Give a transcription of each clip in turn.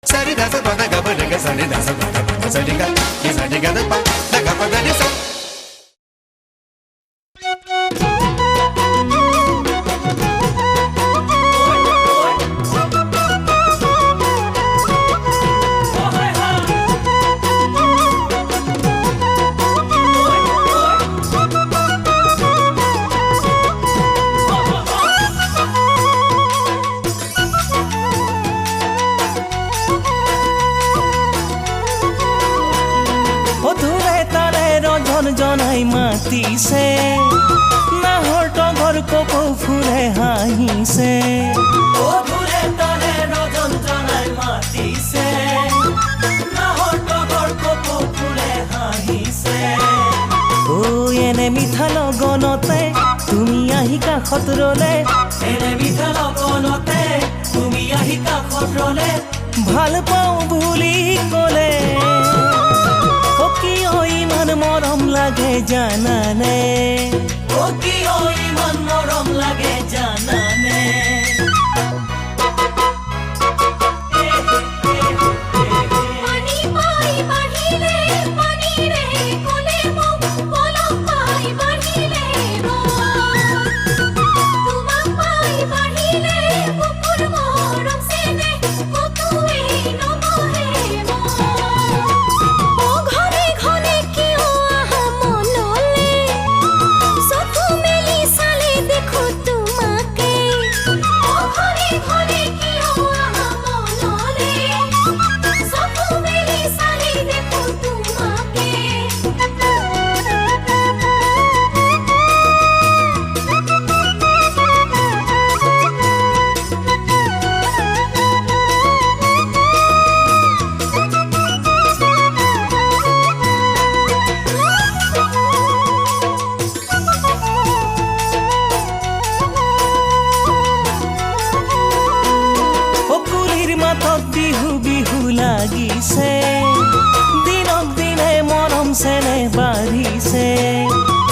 Sari da sa pa da ga pa da ga sa ni da sa pa da pa sa di ga ki sa di ga da pa da ga pa da ni sa. জনাই মাতিছে নাহৰ টগৰ কপৌ ফুলে হাঁহিছে অধুৰে তলে ৰজন জনাই মাতিছে নাহৰ টগৰ কপৌ ফুলে হাঁহিছে ও এনে মিঠা লগনতে তুমি আহি কাষত ৰলে এনে মিঠা লগনতে তুমি আহি কাষত ৰলে ভাল পাওঁ বুলি ক'লে কিয় ইমান মৰম লাগে জানানে ও কিয় ইমান মৰম লাগে জানানে পানী পাই বাঢ়িলে পানীৰে কলে মোক পলক পাই বাঢ়িলে তোমাক পাই বাঢ়িলে বুকুৰ মৰম চেনে কতোৱে নবহে লাগিছে দিনক দিনে মৰম চেনে বাঢ়িছে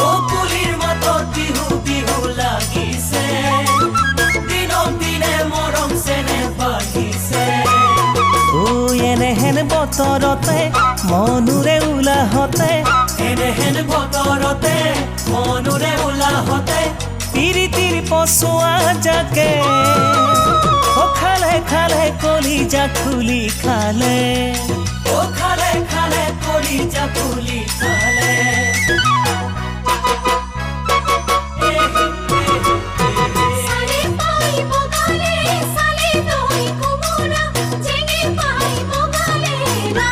ও কুলিৰ মাতত বিহু বিহু লাগিছে দিনক দিনে মৰম চেনে বাঢ়িছে ও এনেহেন বতৰতে মনুৰে উলাহতে এনেহেন বতৰতে মনুৰে উলাহতে পিৰিতিৰ পচোৱা জাকে খালে খালে কলিজা খুলি খালে ও খালে খালে কলিজা খুলি খালে সালে পাই বগালে সালে নই কুমরা জেগে পাই বগালে না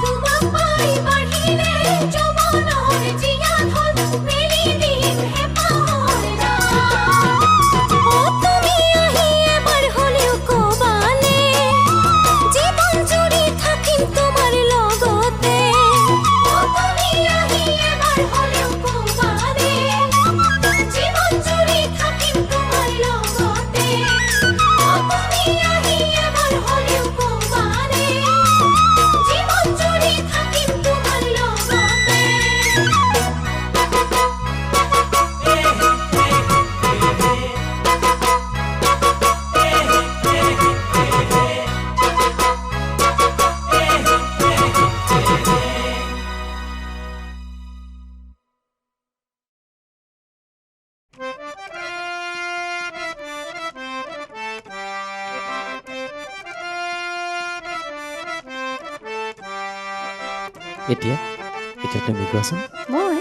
তোমাক পাই বাঢ়িলে যৌৱনৰ জিয়া ধল মেলি দিম হেঁপাহৰ এতিয়া তুমি কোৱাচোন মই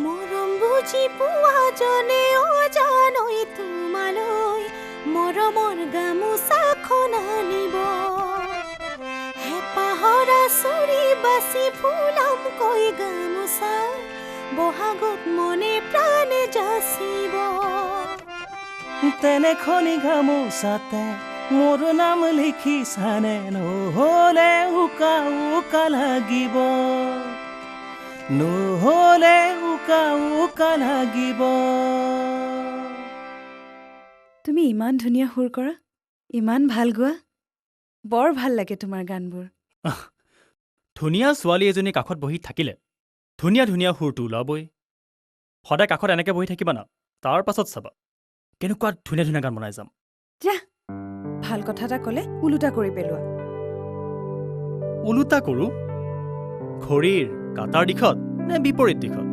মৰম বুজি পোৱা জনে অজানৈ তোমালৈ মৰমৰ গামোচাখন আনিব হেঁপাহৰা চুৰি বাচি ফুলামকৈ গামোচা বহাগত মনে প্ৰাণে যাচিব তেনেখনি গামোচাতে মোৰ নাম লিখিছানে নহ'লে উকা উকা লাগিব নহ'লে উকা উকা লাগিব তুমি ইমান ধুনীয়া সুৰ কৰা ইমান ভাল গোৱা বৰ ভাল লাগে তোমাৰ গানবোৰ ধুনীয়া ছোৱালী এজনী কাষত বহি থাকিলে ধুনীয়া ধুনীয়া সুৰটো ওলাবই সদায় কাষত এনেকৈ বহি থাকিবা না তাৰ পাছত চাবা কেনেকুৱা ধুনীয়া ধুনীয়া গান বনাই যাম যা ভাল কথা এটা ক'লে ওলোটা কৰি পেলোৱা ওলোটা কৰোঁ ঘড়ীৰ কাটাৰ দিশত নে বিপৰীত দিশত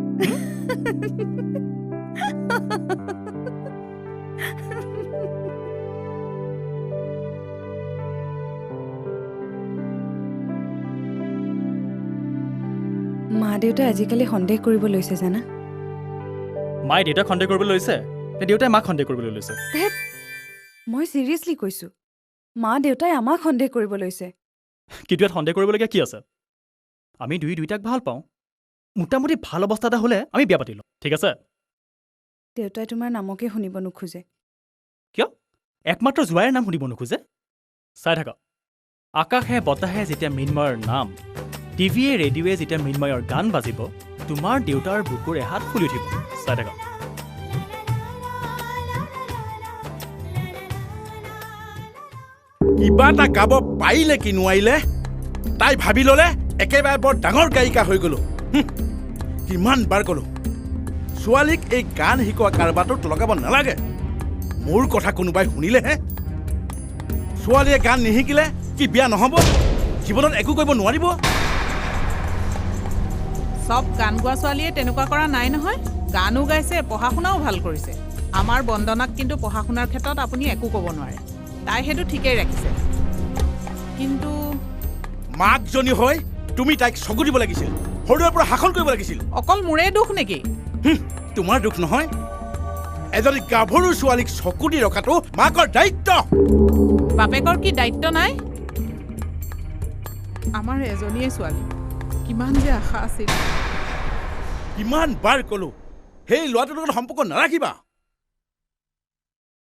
মা দেউতাই আজিকালি সন্দেহ কৰিব লৈছে জানা মায়ে দেউতাক সন্দেহ কৰিবলৈ লৈছে নে দেউতাই মাক সন্দেহ কৰিবলৈ লৈছে মই চিৰিয়াছলি কৈছোঁ মা দেউতাই আমাক সন্দেহ কৰিব লৈছে কিন্তু ইয়াত সন্দেহ কৰিবলগীয়া কি আছে আমি দুইটাক ভাল পাওঁ মোটামুটি ভাল অৱস্থা এটা হ'লে আমি বিয়া পাতি লওঁ ঠিক আছে দেউতাই তোমাৰ নামকে শুনিব নোখোজে কিয় একমাত্ৰ জোৱাইৰ নাম শুনিব নোখোজে চাই থাকা আকাশে বতাহে যেতিয়া মৃন্ময়ৰ নাম টিভিয়ে ৰেডিঅ'য়ে যেতিয়া মৃন্ময়ৰ গান বাজিব তোমাৰ দেউতাৰ বুকুৰ এহাত ফুলি উঠিব চাই থাকা কিবা এটা গাব পাৰিলে কি নোৱাৰিলে তাই ভাবি ল'লে একেবাৰে বৰ ডাঙৰ গায়িকা হৈ গ'লো কিমান বাৰ ক'লো ছোৱালীক এই গান শিকোৱা কাৰবাৰটোত লগাব নালাগে মোৰ কথা কোনোবাই শুনিলেহে ছোৱালীয়ে গান নিশিকিলে কি বিয়া নহ'ব জীৱনত একো কৰিব নোৱাৰিব সব গান গোৱা ছোৱালীয়ে তেনেকুৱা কৰা নাই নহয় গানো গাইছে পঢ়া শুনাও ভাল কৰিছে আমাৰ বন্দনাক কিন্তু পঢ়া শুনাৰ ক্ষেত্ৰত আপুনি একো ক'ব নোৱাৰে তাই সেইটো ঠিকেই ৰাখিছে কিন্তু মাকজনী হৈ তুমি তাইক চকু দিব লাগিছিল সৰুৰে পৰা শাসন কৰিব লাগিছিল অকল মোৰে দুখ নেকি তোমাৰ দুখ নহয় এজনী গাভৰু ছোৱালীক চকু দি ৰখাটো মাকৰ দায়িত্ব বাপেকৰ কি দায়িত্ব নাই আমাৰ এজনীয়ে ছোৱালী কিমান যে আশা আছিল কিমান বাৰ ক'লো সেই ল'ৰাটোৰ লগত সম্পৰ্ক নাৰাখিবা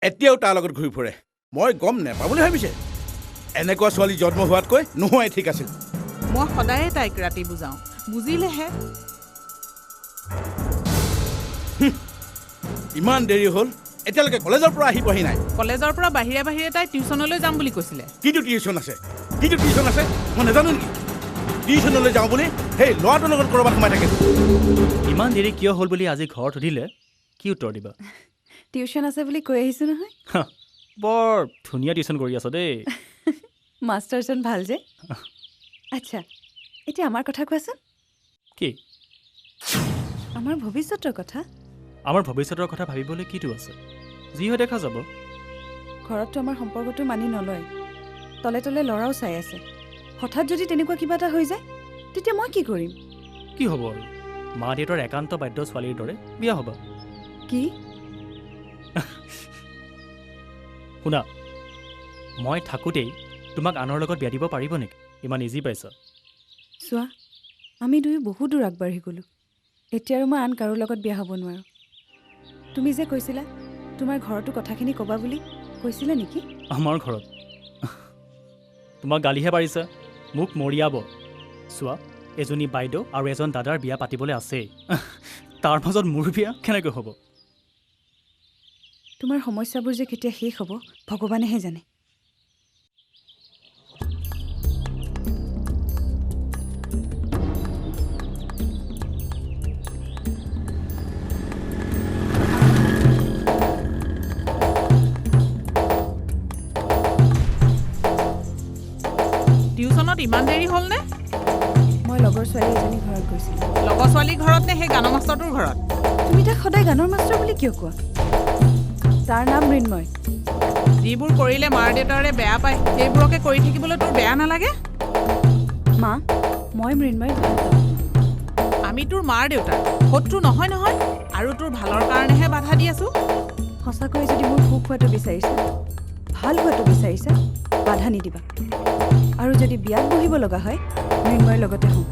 এতিয়াও তাৰ লগত ঘূৰি ফুৰে মই গম নেপাওঁ বুলি ভাবিছে এনেকুৱা ছোৱালী জন্ম হোৱাতকৈ নোহোৱাই ঠিক আছিল মই সদায়ে তাইক ৰাতি বুজাওঁ বুজিলেহে ইমান দেৰি হ'ল এতিয়ালৈকে কলেজৰ পৰা আহি পোৱাহি নাই কলেজৰ পৰা বাহিৰে বাহিৰে তাই টিউচনলৈ যাম বুলি কৈছিলে কিন্তু টিউচন আছে মই নাজানো নেকি টিউচনলৈ যাওঁ বুলি সেই ল'ৰাটোৰ লগত ক'ৰবাত সোমাই থাকে ইমান দেৰি কিয় হ'ল বুলি আজি ঘৰত সুধিলে কি উত্তৰ দিবা টিউচন আছে বুলি কৈ আহিছোঁ নহয় বৰ ধুনীয়া টিউচন কৰি আছ দেই মাষ্টাৰজন ভাল যে আচ্ছা এতিয়া আমাৰ কথা কোৱাচোন কি আমাৰ ভৱিষ্যতৰ কথা আমাৰ ভৱিষ্যতৰ কথা ভাবিবলৈ কিটো আছে যি হৈ দেখা যাব ঘৰততো আমাৰ সম্পৰ্কটো মানি নলয় তলে তলে ল'ৰাও চাই আছে হঠাৎ যদি তেনেকুৱা কিবা এটা হৈ যায় তেতিয়া মই কি কৰিম কি হ'ব আৰু মা দেউতাৰ একান্ত বাধ্য ছোৱালীৰ দৰে বিয়া হ'ব কি শুনা মই থাকোঁতেই তোমাক আনৰ লগত বিয়া দিব পাৰিব নেকি ইমান ইজি পাইছা চোৱা আমি দুয়ো বহুত দূৰ আগবাঢ়ি গ'লোঁ এতিয়া আৰু মই আন কাৰো লগত বিয়া হ'ব নোৱাৰোঁ তুমি যে কৈছিলা তোমাৰ ঘৰতো কথাখিনি ক'বা বুলি কৈছিলা নেকি আমাৰ ঘৰত তোমাক গালিহে পাৰিছে মোক মৰিয়াব চোৱা এজনী বাইদেউ আৰু এজন দাদাৰ বিয়া পাতিবলৈ আছেই তাৰ মাজত মোৰ বিয়া কেনেকৈ হ'ব তোমাৰ সমস্যাবোৰ যে কেতিয়া শেষ হ'ব ভগৱানেহে জানে টিউচনত ইমান দেৰি হ'লনে মই লগৰ ছোৱালী এজনী ঘৰত গৈছিলোঁ লগৰ ছোৱালীৰ ঘৰত নে সেই গানৰ মাষ্টৰটোৰ ঘৰত তুমি তাক সদায় গানৰ মাষ্টৰ বুলি কিয় কোৱা তাৰ নাম মৃন্ময় যিবোৰ কৰিলে মাৰ দেউতাৰে বেয়া পায় সেইবোৰকে কৰি থাকিবলৈ তোৰ বেয়া নালাগে মা মই মৃন্ময়ক ভাল পাওঁ আমি তোৰ মাৰ দেউতা শত্ৰু নহয় নহয় আৰু তোৰ ভালৰ কাৰণেহে বাধা দি আছোঁ সঁচাকৈ যদি মোৰ সুখ হোৱাটো বিচাৰিছা ভাল হোৱাটো বিচাৰিছা বাধা নিদিবা আৰু যদি বিয়াত বহিব লগা হয় মৃন্ময়ৰ লগতে হওঁ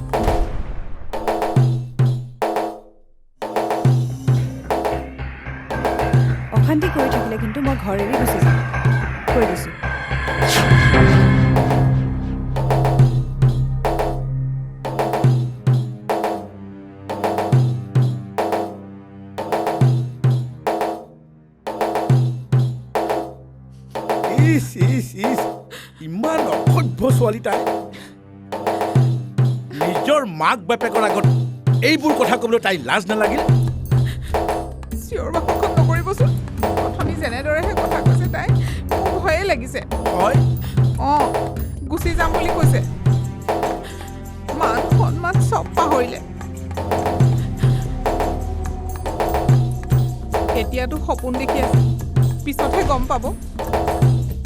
অশান্তি কৰি থাকিলে কিন্তু মই ঘৰ এৰি গুচি যাম কৈ দিছোঁ ইমান অসভ্য ছোৱালী তাই নিজৰ মাক বাপেকৰ আগত এইবোৰ কথা ক'বলৈ তাই লাজ নালাগিল চিঞৰ বাখৰখন নকৰিবচোন অথনি যেনেদৰেহে কথা কৈছে তাই মোৰ ভয়ে লাগিছে হয় অঁ গুচি যাম বুলি কৈছে মান সন্মান চব পাহৰিলে এতিয়াতো সপোন দেখি আছে পিছতহে গম পাব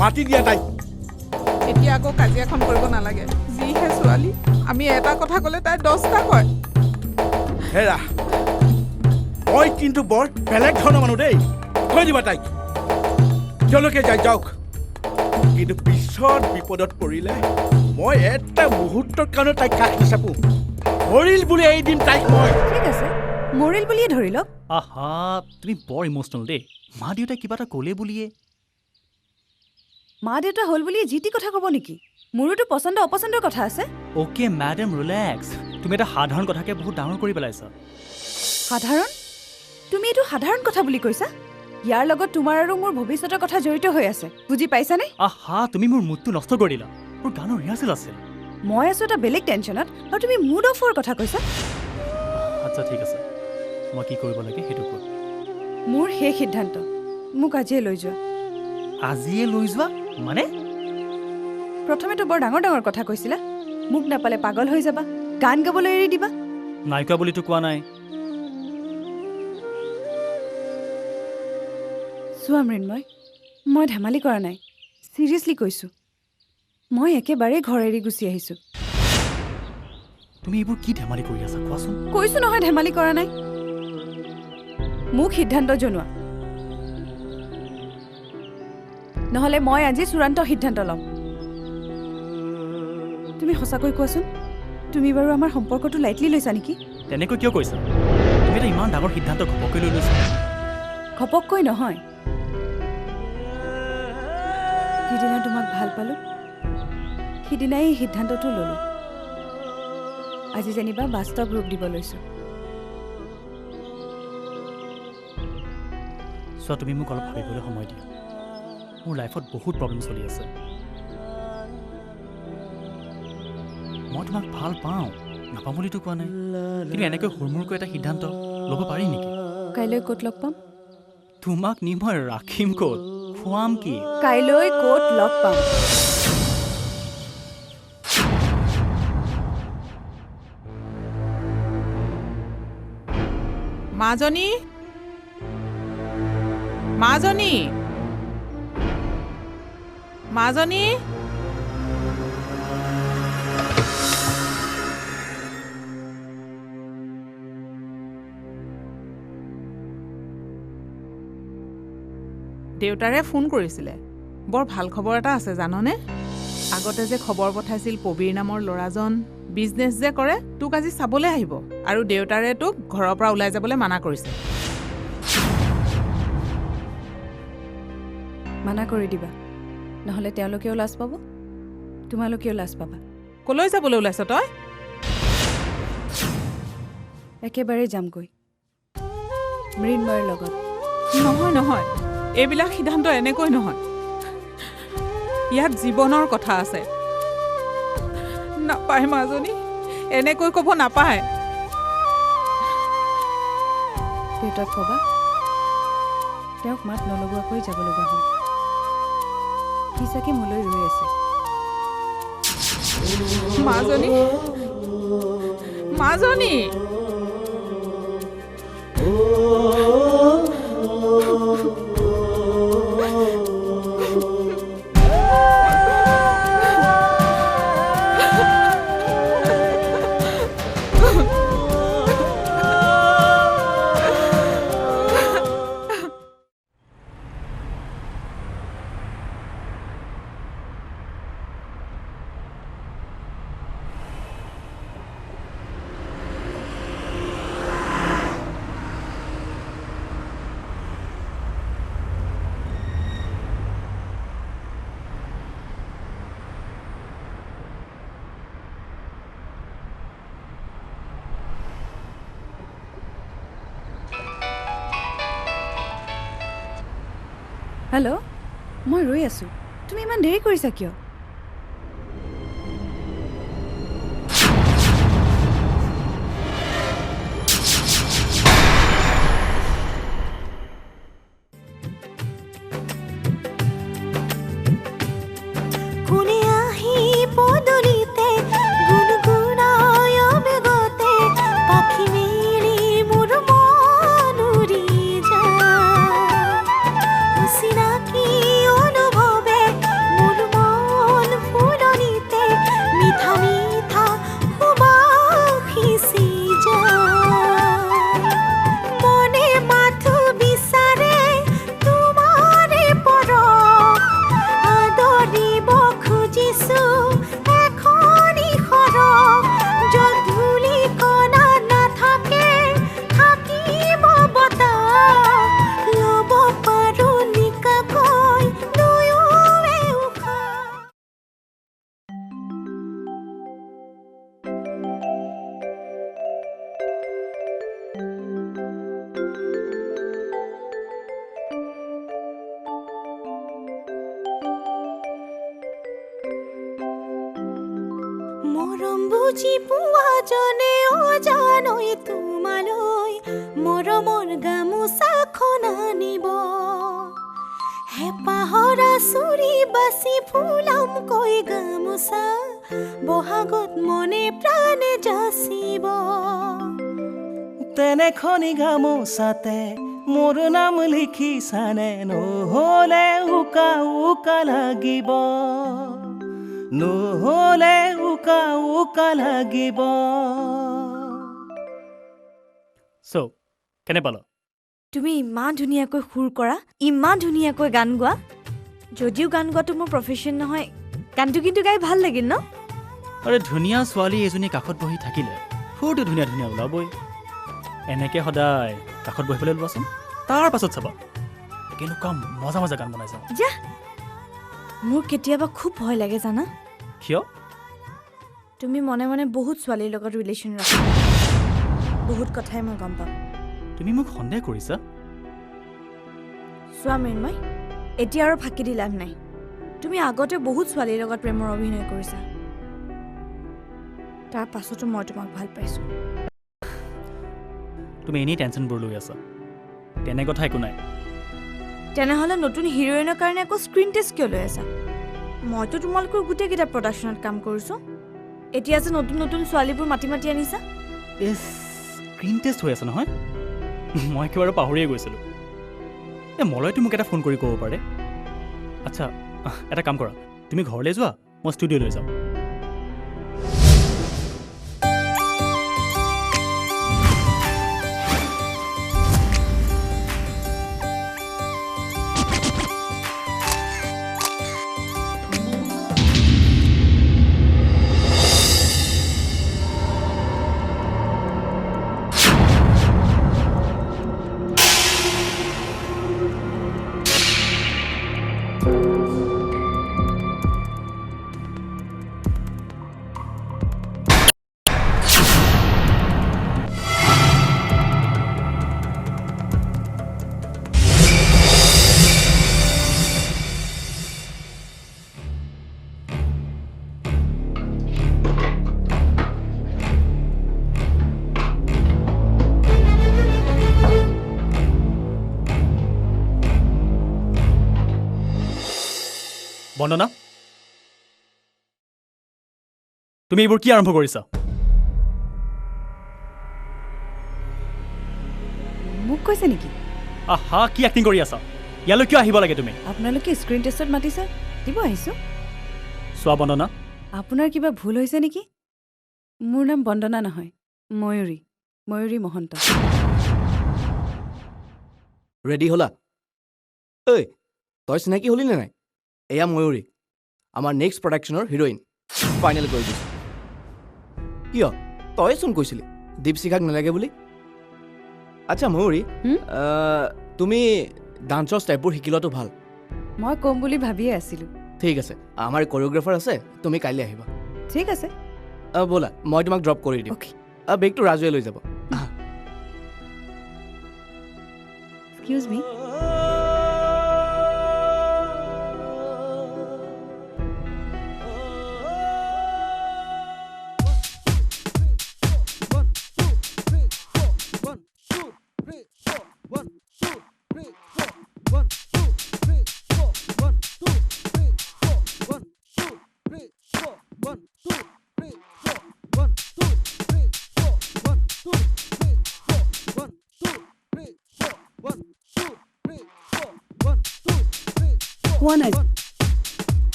মাতি দিয়া তাইক এতিয়া আকৌ কাজিয়াখন কৰিব নালাগে যিহে ছোৱালী আমি এটা কথা ক'লে তাই 10টা কয় হেৰা মই কিন্তু বৰ বেলেগ ধৰণৰ মানুহ দেই কৈ দিবা তাইক তেওঁলোকে যাই যাওক কিন্তু পিছত বিপদত পৰিলে মই এটা মুহূৰ্তৰ কাৰণে তাইক কাষ নাচাপো মৰিল বুলি এৰি দিম তাইক মই ঠিক আছে মৰিল বুলিয়ে ধৰি লওক আহা তুমি বৰ ইম'চনেল দেই মা দেউতাই কিবা এটা ক'লে বুলিয়ে মা দেউতা হ'ল বুলিয়ে যি টি কথা ক'ব নেকি মোৰোতো পচন্দ অপচন্দৰ কথা আছে অ'কে মেডাম ৰিলেক্স তুমি এটা সাধাৰণ কথাকে বহুত ডাঙৰ কৰি পেলাইছা সাধাৰণ তুমি এইটো সাধাৰণ কথা বুলি কৈছা ইয়াৰ লগত তোমাৰ আৰু মোৰ ভৱিষ্যতৰ কথা জড়িত হৈ আছে বুজি পাইছানে আহা তুমি মোৰ মুডটো নষ্ট কৰি দিলা মোৰ গানৰ ৰিহাৰ্চেল আছিল মই আছো এটা বেলেগ টেনশ্যনত আৰু তুমি মুড অফৰ কথা কৈছা আচ্ছা ঠিক আছে মই কি কৰিব লাগে সেইটো কোৱা মোৰ সেই সিদ্ধান্ত মোক আজিয়ে লৈ যোৱা আজিয়ে লৈ যোৱা মানে প্ৰথমেতো বৰ ডাঙৰ ডাঙৰ কথা কৈছিলা মোক নাপালে পাগল হৈ যাবা গান গাবলৈ এৰি দিবা নাই কোৱা বুলিতো কোৱা নাই চোৱা মৃন্ময় মই ধেমালি কৰা নাই চিৰিয়াছলি কৈছোঁ মই একেবাৰে ঘৰ এৰি গুচি আহিছোঁ তুমি এইবোৰ কি ধেমালি কৰি আছা কোৱাচোন কৈছোঁ নহয় ধেমালি কৰা নাই মোক সিদ্ধান্ত জনোৱা নহ'লে মই আজি চূড়ান্ত সিদ্ধান্ত ল'ম তুমি সঁচাকৈ কোৱাচোন তুমি বাৰু আমাৰ সম্পৰ্কটো লাইটলি লৈছা নেকি তেনেকৈ কিয় কৈছা তুমি এটা ইমান ডাঙৰ সিদ্ধান্ত ঘপককৈ লৈ লৈছা ঘপককৈ নহয় যিদিনা তোমাক ভাল পালোঁ সিদিনাই এই সিদ্ধান্তটো ল'লোঁ আজি যেনিবা বাস্তৱ ৰূপ দিব লৈছোঁ চোৱা তুমি মোক অলপ ভাবিবলৈ সময় দিয়া মোৰ লাইফত বহুত প্ৰব্লেম চলি আছে মই তোমাক ভাল পাওঁ নাপাওঁ বুলিতো কোৱা নাই কিন্তু এনেকৈ হুৰমুৰকৈ এটা সিদ্ধান্ত ল'ব পাৰি নেকি কাইলৈ ক'ত লগ পাম তোমাক নি মই ৰাখিম ক'ত খুৱাম কি কাইলৈ ক'ত লগ পাম মাজনী মাজনী মাজনী দেউতাৰে ফোন কৰিছিলে বৰ ভাল খবৰ এটা আছে জাননে আগতে যে খবৰ পঠাইছিল পবীৰ নামৰ ল'ৰাজন বিজনেছ যে কৰে তোক আজি চাবলৈ আহিব আৰু দেউতাৰে তোক ঘৰৰ পৰা ওলাই যাবলৈ মানা কৰিছে মানা কৰি দিবা নহ'লে তেওঁলোকেও লাজ পাব তোমালোকেও লাজ পাবা কলৈ যাবলৈ ওলাইছ তই একেবাৰে যামগৈ মৃন্ময়ৰ লগত নহয় নহয় এইবিলাক সিদ্ধান্ত এনেকৈ নহয় ইয়াত জীৱনৰ কথা আছে নাপায় মাজনী এনেকৈ ক'ব নাপায় দেউতাক ক'বা তেওঁক মাত নলগোৱাকৈ যাব লগা হ'ল সি চাগে মোলৈ ৰৈ আছে মাজনী মাজনী হেল্ল' মই ৰৈ আছোঁ তুমি ইমান দেৰি কৰিছা কিয় বুজি পোৱা জনে অজানৈ তোমালৈ মৰমৰ গামোচাখন আনিব হেঁপাহৰা চুৰি বাচি ফুলামকৈ গামোচা বহাগত মনে প্ৰাণে যাচিব তেনেখনি গামোচাতে মোৰ নাম লিখিছানে নহ'লে উকা উকা লাগিব নহ'লে উকা উকা লাগিব চ' কেনে পালা তুমি ইমান ধুনীয়াকৈ সুৰ কৰা ইমান ধুনীয়াকৈ গান গোৱা যদিও গান গোৱাটো মোৰ প্ৰফেশ্যন নহয় গানটো কিন্তু গাই ভাল লাগিল ন আৰে ধুনীয়া ছোৱালী এজনী কাষত বহি থাকিলে সুৰটো ধুনীয়া ধুনীয়া ওলাবই এনেকৈ সদায় কাষত বহিবলৈ লোৱাচোন তাৰ পাছত চাবা কেনেকুৱা মজা মজা গান বনাইছা যা মোৰ কেতিয়াবা খুব ভয় লাগে জানা কিয় তুমি মনে মনে বহুত ছোৱালীৰ লগত ৰিলেশ্যন ৰাখা বহুত কথাই মই গম পাম তুমি মোক সন্দেহ কৰিছা চোৱা মৃন্ময় এতিয়া আৰু ফাঁকি দি লাভ নাই তুমি আগতে বহুত ছোৱালীৰ লগত প্ৰেমৰ অভিনয় কৰিছা তাৰ পাছতো মই তোমাক ভাল পাইছোঁ তুমি এনেই টেনশ্যনবোৰ লৈ আছা তেনে কথা একো নাই তেনেহ'লে নতুন হিৰ'ইনৰ কাৰণে আকৌ স্ক্ৰীণ টেষ্ট কিয় লৈ আছা মইতো তোমালোকৰ গোটেইকেইটা প্ৰডাকশ্যনত কাম কৰিছোঁ এতিয়া যে নতুন নতুন ছোৱালীবোৰ মাতি মাতি আনিছা ইছ স্ক্ৰীণ টেষ্ট হৈ আছে নহয় মই একেবাৰে পাহৰিয়ে গৈছিলোঁ এই মলয়তো মোক এটা ফোন কৰি ক'ব পাৰে আচ্ছা এটা কাম কৰা তুমি ঘৰলৈ যোৱা মই ষ্টুডিঅ'লৈ যাম বন্দনা তুমি এইবোৰ কি আৰম্ভ কৰিছা মোক কৈছে নেকি আহা কি এক্টিং কৰি আছা ইয়ালৈ কিয় আহিব লাগে তুমি আপোনালোকে স্ক্ৰীণ টেষ্টত মাতিছে দিব আহিছোঁ চোৱা বন্দনা আপোনাৰ কিবা ভুল হৈছে নেকি মোৰ নাম বন্দনা নহয় ময়ূৰী মহন্ত ৰেডি হ'লা ঐ তই চিনাকি হ'লি নে নাই এয়া ময়ূৰী আমাৰ নেক্সট প্ৰডাকশ্যনৰ হিৰ'ইন ফাইনেল কৰি দিছোঁ কিয় তইচোন কৈছিলি দীপশিখাক নালাগে বুলি আচ্ছা ময়ূৰী তুমি ডান্সৰ ষ্টেপবোৰ শিকি লোৱাটো ভাল মই ক'ম বুলি ভাবিয়ে আছিলোঁ ঠিক আছে আমাৰ কৰিঅ'গ্ৰাফাৰ আছে তুমি কাইলৈ আহিবা ঠিক আছে ব'লা মই তোমাক ড্ৰপ কৰি দিম অ'কে বেগটো ৰাজুৱে লৈ যাব এক্সকিউজ মি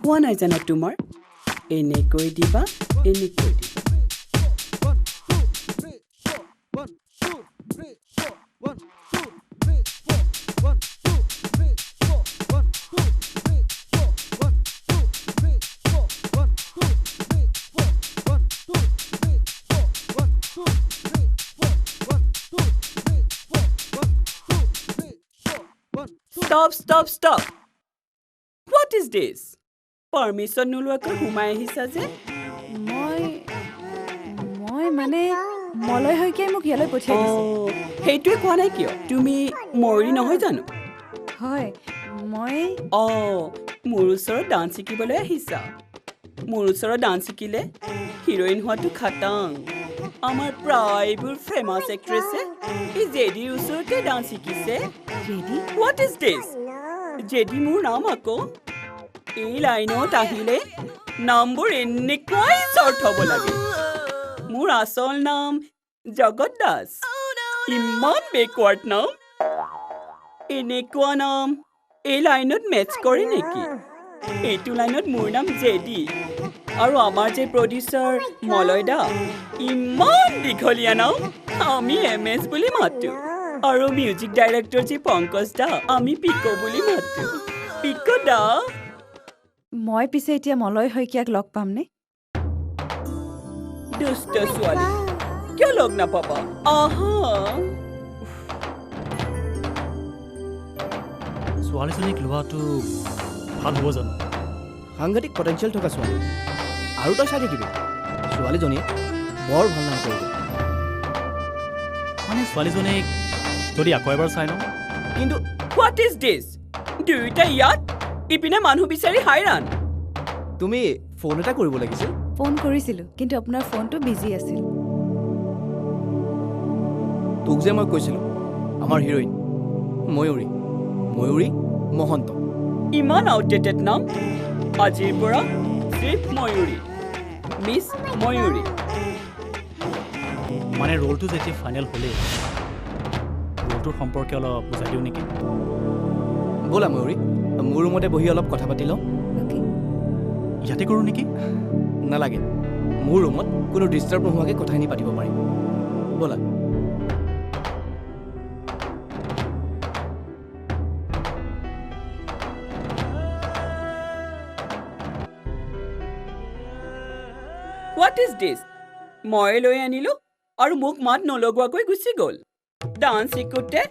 হোৱা নাই জানা তোমাৰ এনেকৈ দিবা এনেকৈ দিবা Stop. What is this? Permission নোলোৱাকৈ সোমাই আহিছা যে মই মানে মলয় হৈকে মোক ইয়ালৈ পঠিয়াই দিছে সেইটোৱে কোৱা নাই কিয় তুমি ময়ূৰী নহয় জানো হয় মই মোৰ ওচৰত ডান্স শিকিবলৈ আহিছা মোৰ ওচৰত ডান্স শিকিলে হিৰইন হোৱাটো খাটাং আমাৰ প্ৰায়বোৰ ফেমাছ এক্ট্ৰেছে এই জেডিৰ ওচৰতে ডান্স শিকিছে JD what is this JD মোৰ নাম আকৌ এই লাইনত আহিলে নামবোৰ এনেকুৱাই শ্বৰ্ট হ'ব লাগে মোৰ আচল নাম জগত দাস ইমান বেকৱাৰ্ড নাম এনেকুৱা নাম এই লাইনত মেটচ কৰে নেকি এইটো লাইনত মোৰ নাম জেডি আৰু আমাৰ যে প্ৰডিউচাৰ মলয় দা ইমান দীঘলীয়া নাম আমি MS বুলি মাতো আৰু মিউজিক ডাইৰেক্টৰ যে পংকজ দা আমি পিকো বুলি মাতো পিকো দা মই পিছে এতিয়া মলয় শইকীয়াক লগ পামনে দুষ্ট ছোৱালী কিয় লগ নাপাবা আহা ছোৱালীজনীক লোৱাটো ভাল হ'ব জানো সাংঘাতিক পটেঞ্চিয়েল থকা ছোৱালী আৰু তই চাই থাকিবি ছোৱালীজনীয়ে বৰ ভাল নাম কৰিব মানে ছোৱালীজনীক যদি আকৌ এবাৰ চাই লওঁ কিন্তু হোৱাট ইজ দিছ দুয়োটা ইয়াত ইপিনে মানুহ বিচাৰি হাইৰাণ তুমি ফোন এটা কৰিব লাগিছিল ফোন কৰিছিলোঁ কিন্তু আপোনাৰ ফোনটো বিজি আছিল তোক যে মই কৈছিলোঁ আমাৰ হিৰইন ময়ূৰী ময়ূৰী মহন্ত ইমান আউটডেটেড নাম আজিৰ পৰা শ্ৰীফ ময়ূৰী মিছ ময়ূৰী মানে ৰোলটো যেতিয়া ফাইনেল হ'লেই ৰোলটোৰ সম্পৰ্কে অলপ বুজাই দিওঁ নেকি ব'লা ময়ূৰী মোৰ ৰুমতে বহি অলপ কথা পাতি লওঁ ইয়াতে কৰোঁ নেকি নালাগে মোৰ ৰুমত কোনো ডিষ্টাৰ্ব নোহোৱাকৈ কথাখিনি পাতিব পাৰিম ব'লা হোৱাট ইজ দিছ মই লৈ আনিলোঁ আৰু মোক মাত নলগোৱাকৈ গুচি গ'ল ডান্স শিকোঁতে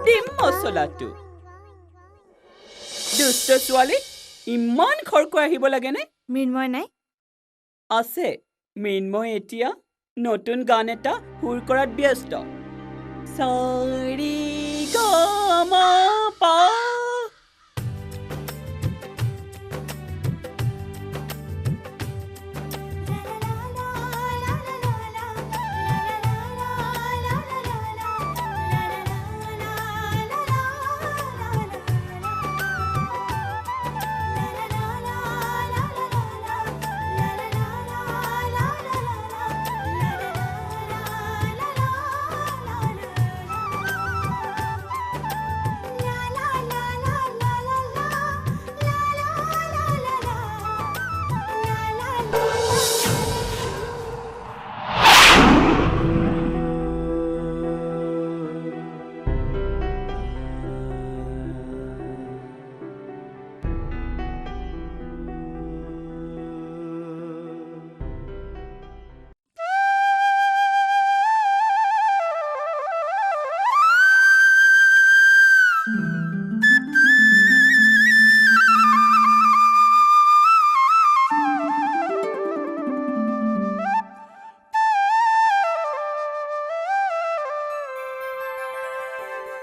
দিম মচলাটো দুষ্ট ছোৱালী ইমান খৰকৈ আহিব লাগেনে মৃন্ময় নাই আছে মৃন্ময় এতিয়া নতুন গান এটা সুৰ কৰাত ব্যস্ত চাৰি গা মা পা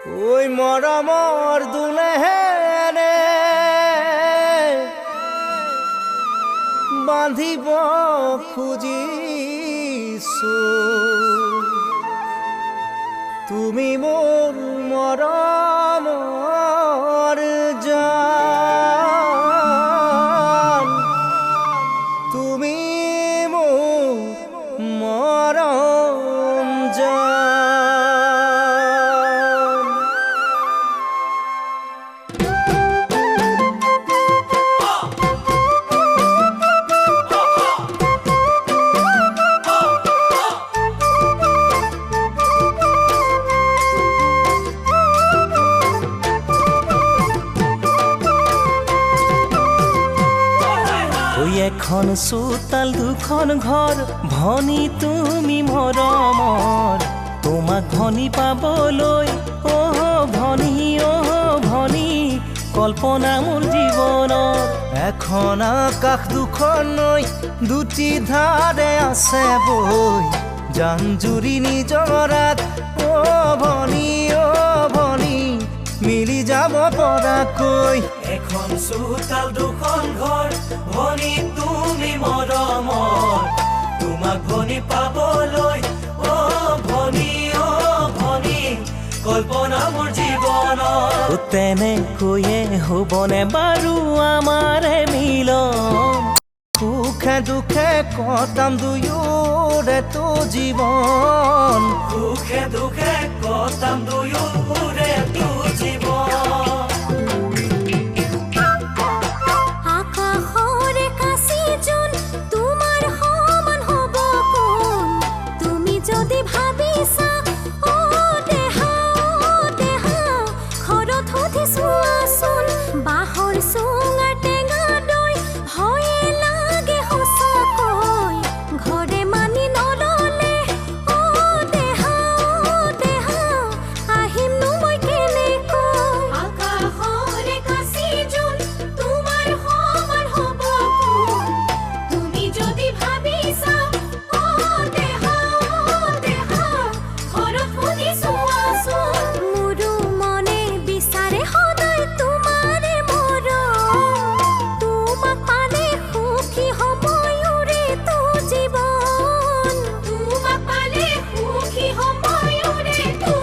ঐ মৰমৰ দুলেহেৰে বান্ধিব খুজিছো তুমি মোৰ মৰমৰ জান তুমি মোৰ মৰম জান এখন চোতাল দুখন ঘৰ ভনী তুমি মৰমৰ তোমাক ভনী পাবলৈ ভনী ভনী কল্পনা মোৰ জীৱনৰ এখন আকাশ দুখন নৈ দুটি ধাৰে আছে বৈ জান জুৰি নিজৰাত ভনী মিলি যাব পৰাকৈ এখন চোতাল দুখন ঘৰ ভনী তুমি মৰমৰ তোমাক ভনী পাবলৈ অ ভনী কল্পনা মোৰ জীৱনৰ তেনেকৈয়ে হ'বনে বাৰু আমাৰে মিলন সুখে দুখে কটাম দুয়োৰে তো জীৱন সুখে দুখে কটাম দুয়োৰে তো জীৱন আকাশৰে কাছি জোন তোমাৰ সমান হ'ব কোন তুমি যদি ভাবিছা অ দেহা ঘৰত সুধি চোৱাচোন বাঁহৰ চুঙাৰ টেঙা দৈ ভয়ে লাগে সঁচাকৈ ঘৰে মানি নললে অ দেহা আহিমনো মই কেনেকৈ আকাশৰে কাছি জোন তোমাৰ সমান হ'ব কোন তুমি যদি ভাবিছা অ দেহা ঘৰত সুধি চোৱাচোন মোৰো মনে বিচাৰে সদায় তোমাৰে মৰম তোমাক পালে সুখী সময়ৰে তো জীৱন তোমাক পালে সুখী সময়ৰে তো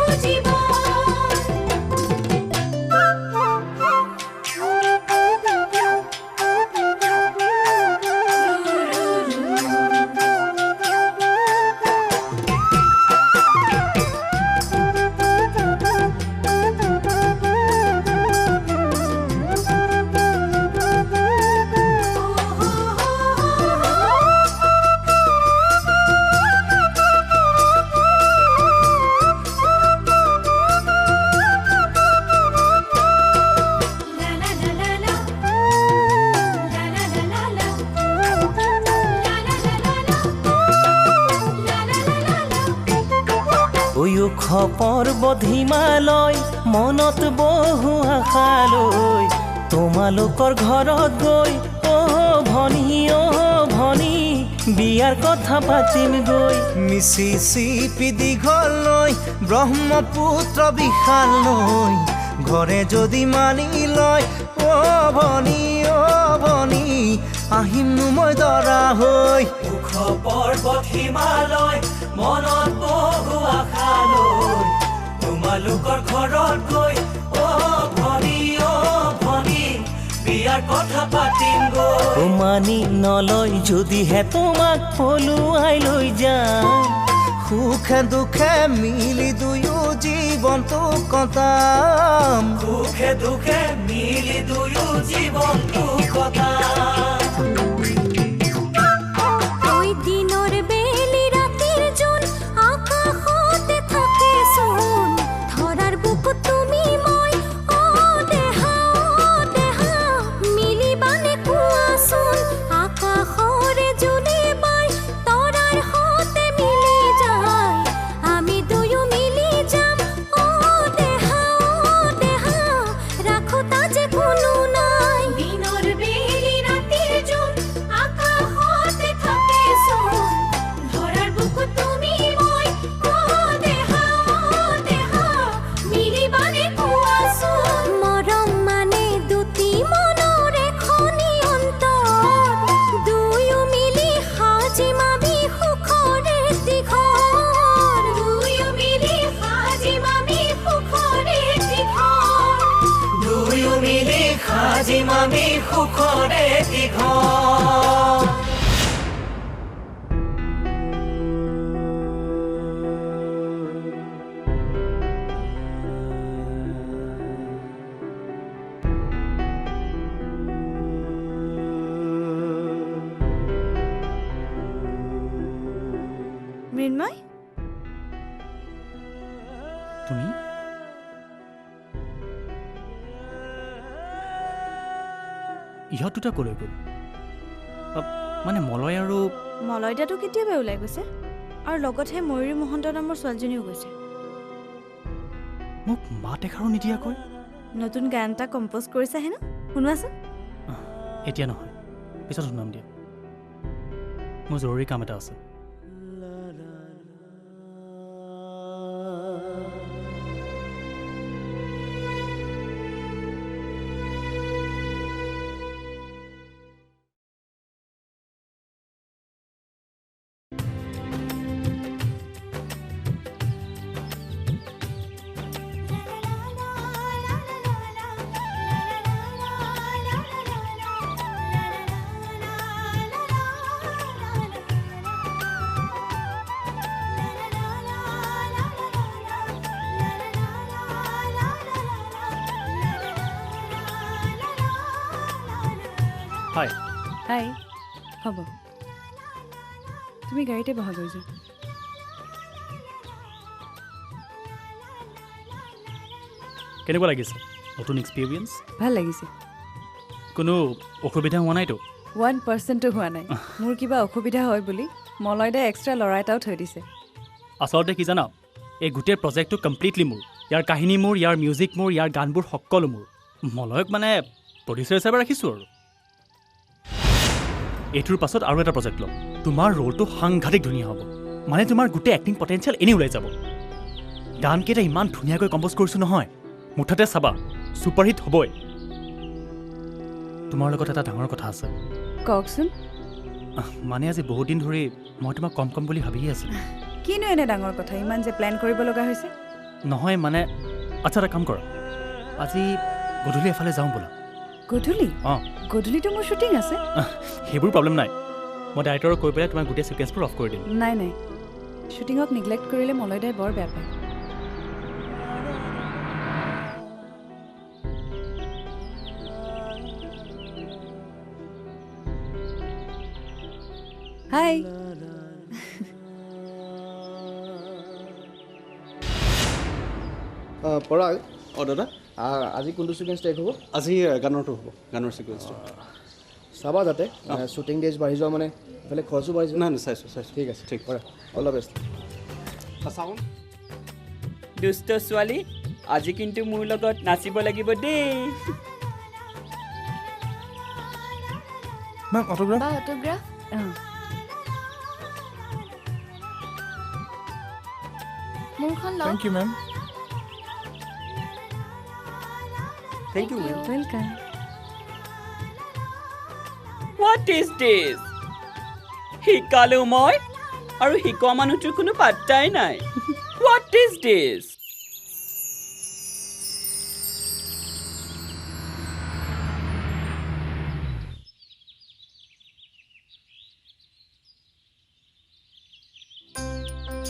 পৰ্বত হিমালয় মনত বহু আশালৈ তোমালোকৰ ঘৰত গৈ অ ভনী বিয়াৰ কথা পাতিম গৈ মিচিচিপি দীঘল নৈ ব্ৰহ্মপুত্ৰ বিশাল নৈ ঘৰে যদি মানি লয় অ ভনী আহিমনো মই দৰা হৈ ওখ পৰ্বত হিমালয় মনত বহু আশা লৈ তোমালোকৰ ঘৰত গৈ অ ভনী বিয়াৰ কথা পাতিম গৈ মানি নলয় যদিহে তোমাক পলুৱাই লৈ যাম সুখে দুখে মিলি দুয়ো জীৱনটো কটাম সুখে দুখে মিলি দুয়ো জীৱনটো কটাম দিনৰ বেলি ৰাতিৰ জোন আকাশতে থাকে চোন ধৰাৰ বুকুত তুমি মই অ দেহা মিলিবানে কোৱাচোন আকাশৰে জোনে বাই তৰাৰ সতে মিলি যায় আমি দুয়ো মিলি যাম অ দেহা ৰাখো তাজে কোনো নাই দিনৰ বেলি ৰাতিৰ জোন আকাশতে থাকে চোন ধৰাৰ বুকুত তুমি মই অ দেহা মিলিবানে কোৱাচোন মৰম মানে দুটি মনৰ এখনি অন্তৰ দুয়ো মিলি সাজিম আমি সুখৰে দিঘৰ দুয়ো মিলি সাজিম আমি সুখৰে দিঘৰ দুয়ো মিলি সাজিম আমি সুখৰে দিঘৰ মৃন্ময় তুমি ইহঁত দুটা ক'লৈ গ'ল মানে মলয় আৰু মলয়দাটো কেতিয়াবা ওলাই গৈছে আৰু লগতহে ময়ূৰী মহন্ত নামৰ ছোৱালীজনীও গৈছে মোক মাত এষাৰো নিদিয়াকৈ নতুন গান এটা কম্প'জ কৰিছে হেনো শুনোৱাচোন এতিয়া নহয় পিছত শুনাম দিয়া মোৰ জৰুৰী কাম এটা আছে হাই হাই হ'ব তুমি গাড়ীতে বহা গৈ যোৱা কেনেকুৱা লাগিছে নতুন এক্সপিৰিয়েঞ্চ ভাল লাগিছে কোনো অসুবিধা হোৱা নাইতো 1%ও হোৱা নাই মোৰ কিবা অসুবিধা হয় বুলি মলয়দাই এক্সট্ৰা ল'ৰা এটাও থৈ দিছে আচলতে কি জানা এই গোটেই প্ৰজেক্টটো কমপ্লিটলি মোৰ ইয়াৰ কাহিনী মোৰ ইয়াৰ মিউজিক মোৰ ইয়াৰ গানবোৰ সকলো মোৰ মলয়ক মানে প্ৰডিউচাৰ হিচাপে ৰাখিছোঁ আৰু এইটোৰ পাছত আৰু এটা প্ৰজেক্ট ল'ম তোমাৰ ৰোলটো সাংঘাতিক ধুনীয়া হ'ব মানে তোমাৰ গোটেই এক্টিং পটেঞ্চিয়েল এনেই ওলাই যাব গানকেইটা ইমান ধুনীয়াকৈ কম্প'জ কৰিছোঁ নহয় মুঠতে চাবা ছুপাৰহিট হ'বই তোমাৰ লগত এটা ডাঙৰ কথা আছে কওকচোন মানে আজি বহুত দিন ধৰি মই তোমাক কম কম বুলি ভাবিয়ে আছিলোঁ কিনো এনে ডাঙৰ কথা ইমান যে প্লেন কৰিব লগা হৈছে নহয় মানে আচ্ছা এটা কাম কৰা আজি গধূলি এফালে যাওঁ বোলা গধূলি অঁ গধূলিতো মোৰ শ্বুটিং আছে সেইবোৰ প্ৰব্লেম নাই মই ডাইৰেক্টৰক কৈ পেলাই তোমাৰ গোটেই ছিকুৱেঞ্চবোৰ অফ কৰি দিম নাই নাই শ্বুটিঙক নিগলেক্ট কৰিলে মলয়দাই বৰ বেয়া পায় হাই পৰাগ অঁ দাদা আজি কোনটো ছিকুৱেঞ্চ টেক হ'ব আজি গানৰটো হ'ব গানৰ ছিকুৱেঞ্চটো চাবা যাতে শ্বুটিং ডেজ বাঢ়ি যোৱা মানে এইফালে খৰচো বাঢ়ি যোৱা নাই নাই চাইছোঁ ঠিক আছে ঠিক কৰা অল দ্য বেষ্ট চাওঁ দুষ্ট ছোৱালী আজি কিন্তু মোৰ লগত নাচিব লাগিব দেই মেম অটোগ্ৰাফ অটোগ্ৰাফ মোৰখন লওক thank you ma'am thank you ma'am welcome what is this শিকালোঁ মই আৰু শিকোৱা মানুহটোৰ কোনো পাত্তাই নাই হোৱাট ইজ দিছ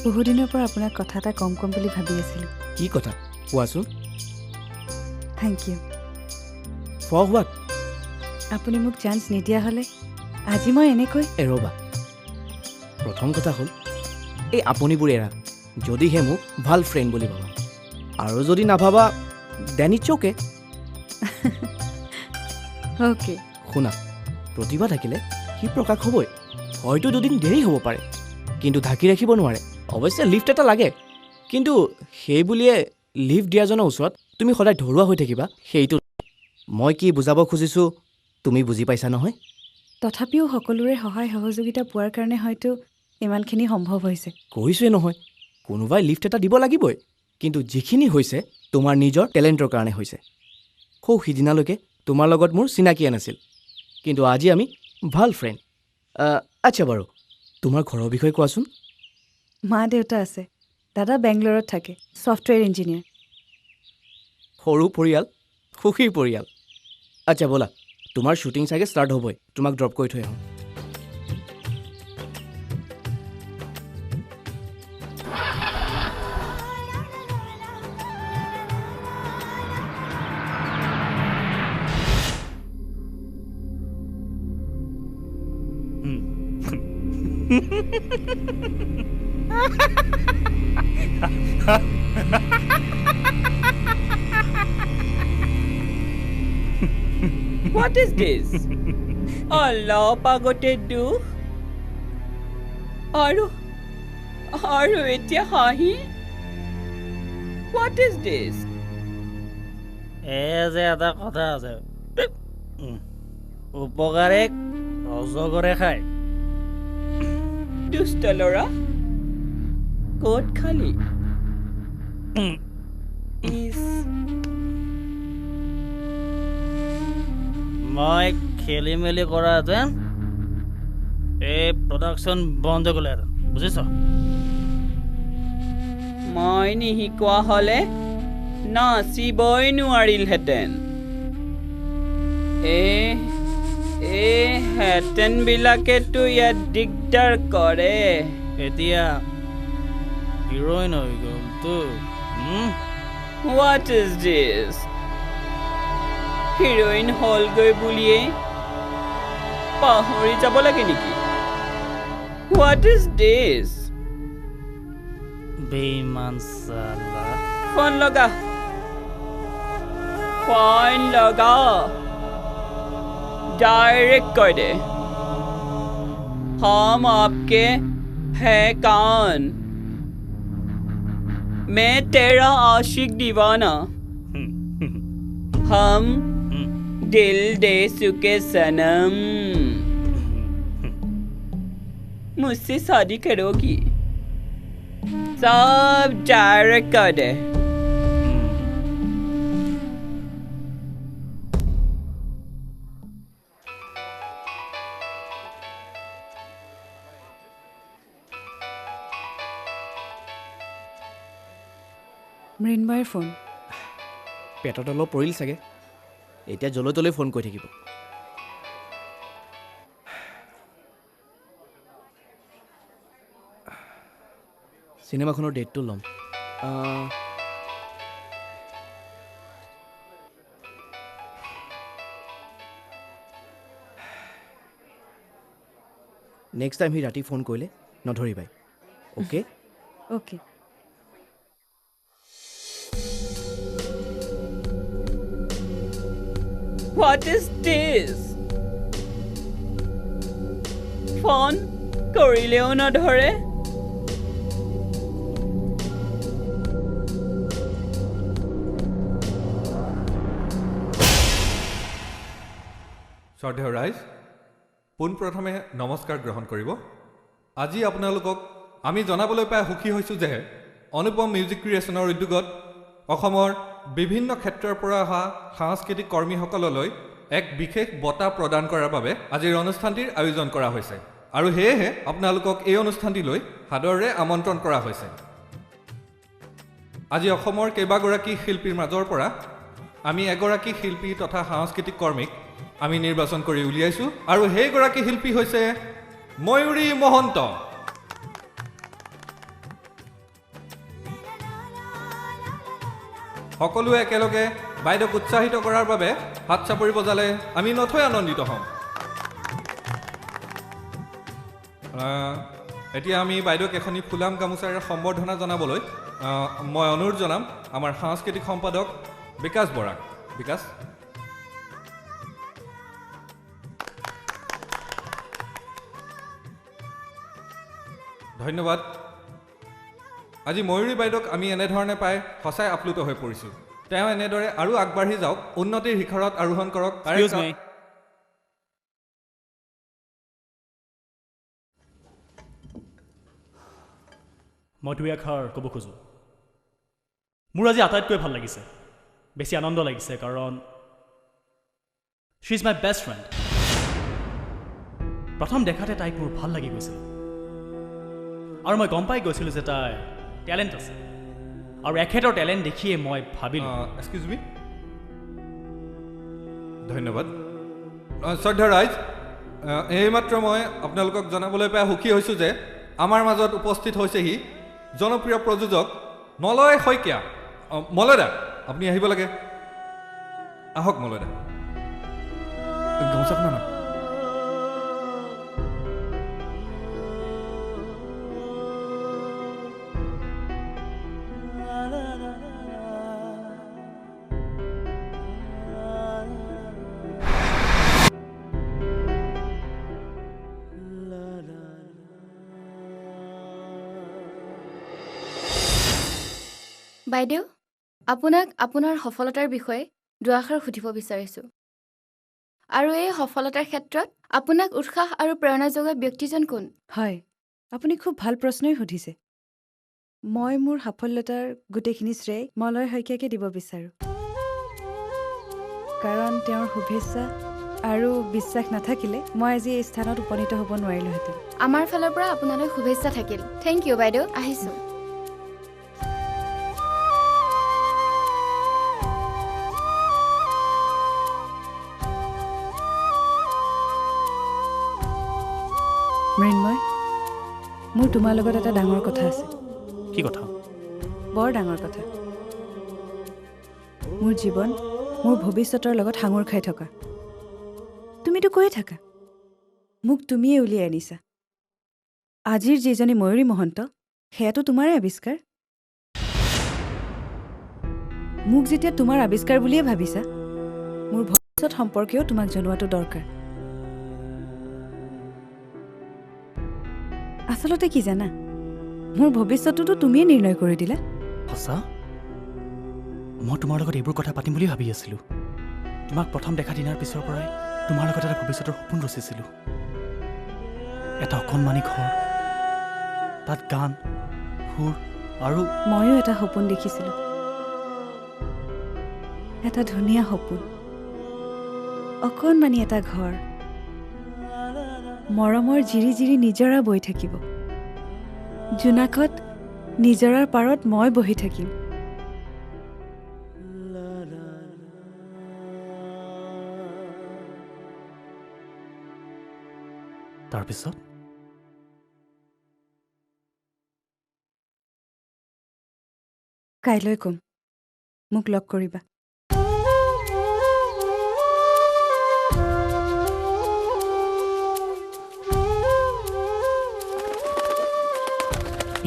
বহুদিনৰ পৰা আপোনাক কথা এটা কম বুলি ভাবি আছিলোঁ কি কথা কোৱাচোন থেংক ইউ ফৰ হোৱাট আপুনি মোক চান্স নিদিয়া হ'লে আজি মই এনেকৈ ৰ'বা প্ৰথম কথা হ'ল এই আপুনিবোৰ এৰা যদিহে মোক ভাল ফ্ৰেণ্ড বুলি ভাবা আৰু যদি নাভাবা দেন ইটছ অ'কে অ'কে শুনা প্ৰতিভা থাকিলে সি প্ৰকাশ হ'বই হয়তো দুদিন দেৰি হ'ব পাৰে কিন্তু ঢাকি ৰাখিব নোৱাৰে অৱশ্যে লিফ্ট এটা লাগে কিন্তু সেই বুলিয়ে লিফ্ট দিয়াজনৰ ওচৰত তুমি সদায় ধৰুৱা হৈ থাকিবা সেইটো মই কি বুজাব খুজিছোঁ তুমি বুজি পাইছা নহয় তথাপিও সকলোৰে সহায় সহযোগিতা পোৱাৰ কাৰণে হয়তো ইমানখিনি সম্ভৱ হৈছে কৈছোৱে নহয় কোনোবাই লিফ্ট এটা দিব লাগিবই কিন্তু যিখিনি হৈছে তোমাৰ নিজৰ টেলেণ্টৰ কাৰণে হৈছে সৌ সিদিনালৈকে তোমাৰ লগত মোৰ চিনাকিয়ে নাছিল কিন্তু আজি আমি ভাল ফ্ৰেণ্ড আচ্ছা বাৰু তোমাৰ ঘৰৰ বিষয়ে কোৱাচোন মা দেউতা আছে দাদা বেংগলোৰত থাকে ছফ্টৱেৰ ইঞ্জিনিয়াৰ সৰু পৰিয়াল সুখী পৰিয়াল আচ্ছা ব'লা তোমাৰ শ্বুটিং চাগে ষ্টাৰ্ট হ'বই তোমাক ড্ৰপ কৰি থৈ আহোঁ What is this? অলপ আগতে দুখ আৰু এতিয়া হাঁহি What is this? যে এটা কথা আছে উপকাৰে অজগৰে খায় দুষ্ট ল'ৰা ক'ত খালি মই খেলি মেলি কৰাহেঁতেন এই প্ৰডাকশ্যন বন্ধ কৰিলেহেঁতেন বুজিছ মই নিশিকোৱা হ'লে নাচিবই নোৱাৰিলহেঁতেন হেঁতেনবিলাকেতো ইয়াত দিগদাৰ কৰে এতিয়া হিৰ'ইন হৈ গ'লতো What is this? হিৰ'ইন হ'লগৈ বুলিয়ে পাহৰি যাব লাগে নেকি? What is this? বেইমান চালা ফোন লগা। डायरेक्ट कह दे हम आपके हैं कौन? मैं तेरा आशिक दीवाना। हम दिल दे चुके सनम। मुझसे शादी करोगी? सब डायरेक्ट कर दे। মৃন্ময়ৰ ফোন। পেটত অলপ পৰিল চাগে, এতিয়া জলৈ তলৈ ফোন কৰি থাকিব। চিনেমাখনৰ ডেটটো ল'ম। নেক্সট টাইম সি ৰাতি ফোন কৰিলে নধৰিবাই, okay? Okay. What is this? Phone কৰিলেও নধৰে। শ্ৰদ্ধেয় ৰাইজ, পোনপ্ৰথমে নমস্কাৰ গ্ৰহণ কৰিব। আজি আপোনালোকক আমি জনাবলৈ পাই সুখী হৈছোঁ যে অনুপম মিউজিক ক্ৰিয়েশ্যনৰ উদ্যোগত অসমৰ বিভিন্ন ক্ষেত্ৰৰ পৰা অহা সাংস্কৃতিক কৰ্মীসকললৈ এক বিশেষ বঁটা প্ৰদান কৰাৰ বাবে আজিৰ অনুষ্ঠানটিৰ আয়োজন কৰা হৈছে, আৰু সেয়েহে আপোনালোকক এই অনুষ্ঠানটিলৈ সাদৰেৰে আমন্ত্ৰণ কৰা হৈছে। আজি অসমৰ কেইবাগৰাকী শিল্পীৰ মাজৰ পৰা আমি এগৰাকী শিল্পী তথা সাংস্কৃতিক কৰ্মীক আমি নিৰ্বাচন কৰি উলিয়াইছোঁ, আৰু সেইগৰাকী শিল্পী হৈছে ময়ূৰী মহন্ত। সকলোৱে একেলগে বাইদেউক উৎসাহিত কৰাৰ বাবে হাত চাপৰি বজালে আমি নথৈ আনন্দিত হ'ম। এতিয়া আমি বাইদেউক এখনি ফুলাম গামোচাৰে সম্বৰ্ধনা জনাবলৈ মই অনুৰোধ জনাম আমাৰ সাংস্কৃতিক সম্পাদক বিকাশ বৰাক। বিকাশ। ধন্যবাদ। আজি ময়ূৰী বাইদেউক আমি এনেধৰণে পাই সঁচাই আপ্লুত হৈ পৰিছোঁ। তেওঁ এনেদৰে আৰু আগবাঢ়ি যাওক, উন্নতিৰ শিখৰত আৰোহণ কৰক। মই দুই এষাৰ ক'ব খোজোঁ। মোৰ আজি আটাইতকৈ ভাল লাগিছে, বেছি আনন্দ লাগিছে, কাৰণ শ্বি ইজ মাই বেষ্ট ফ্ৰেণ্ড। প্ৰথম দেখাতে তাইক মোৰ ভাল লাগি গৈছিল, আৰু মই গম পাই গৈছিলোঁ যে তাই টেলেণ্ট আছে, আৰু এখেতৰ টেলেণ্ট দেখিয়ে মই ভাবিলোঁ। এক্সকিউজ মি। ধন্যবাদ। শ্ৰদ্ধা ৰাইজ, এইমাত্ৰ মই আপোনালোকক জনাবলৈ পাই সুখী হৈছোঁ যে আমাৰ মাজত উপস্থিত হৈছেহি জনপ্ৰিয় প্ৰযোজক মলয় শইকীয়া। মলয়দা, আপুনি আহিব লাগে। আহক মলয়দা। গামোচাখন আনক। বাইদেউ, আপোনাক আপোনাৰ সফলতাৰ বিষয়ে দুআষাৰ সুধিব বিচাৰিছোঁ, আৰু এই সফলতাৰ ক্ষেত্ৰত আপোনাক উৎসাহ আৰু প্ৰেৰণা যোগোৱা ব্যক্তিজন কোন? হয়, আপুনি খুব ভাল প্ৰশ্নই সুধিছে। মই মোৰ সাফল্যতাৰ গোটেইখিনি শ্ৰেয় মলয় শইকীয়াকে দিব বিচাৰোঁ, কাৰণ তেওঁৰ শুভেচ্ছা আৰু বিশ্বাস নাথাকিলে মই আজি এই স্থানত উপনীত হ'ব নোৱাৰিলোহেঁতেন। আমাৰ ফালৰ পৰা আপোনালৈ শুভেচ্ছা থাকিল। থেংক ইউ বাইদেউ, আহিছোঁ। মৃন্ময়, মোৰ তোমাৰ লগত এটা ডাঙৰ কথা আছে। কি কথা? বৰ ডাঙৰ কথা। মোৰ জীৱন, মোৰ ভৱিষ্যতৰ লগত সাঙুৰ খাই থকা। তুমিতো কৈয়ে থাকা মোক তুমিয়ে উলিয়াই আনিছা। আজিৰ যিজনী ময়ূৰী মহন্ত সেয়াতো তোমাৰে আৱিষ্কাৰ। মোক যেতিয়া তোমাৰ আৱিষ্কাৰ বুলিয়ে ভাবিছা, মোৰ ভৱিষ্যত সম্পৰ্কেও তোমাক জনোৱাটো দৰকাৰ। আচলতে কি জানা, মোৰ ভৱিষ্যতটোতো তুমিয়ে নিৰ্ণয় কৰি দিলা। সঁচা? মই তোমাৰ লগত এইবোৰ কথা পাতিম বুলি ভাবি আছিলোঁ। তোমাক প্ৰথম দেখা দিনাৰ পিছৰ পৰাই তোমাৰ লগত এটা ভৱিষ্যতৰ সপোন ৰচিছিলোঁ। এটা অকণমানি ঘৰ, তাত গান, সুৰ আৰু ময়ো এটা সপোন দেখিছিলোঁ। এটা ধুনীয়া সপোন, অকণমানি এটা ঘৰ, মৰমৰ জিৰি জিৰি নিজৰা বৈ থাকিব, জোনাকত নিজৰাৰ পাৰত মই বহি থাকিম। তাৰপিছত কাইলৈ ক'ম, মোক লগ কৰিবা।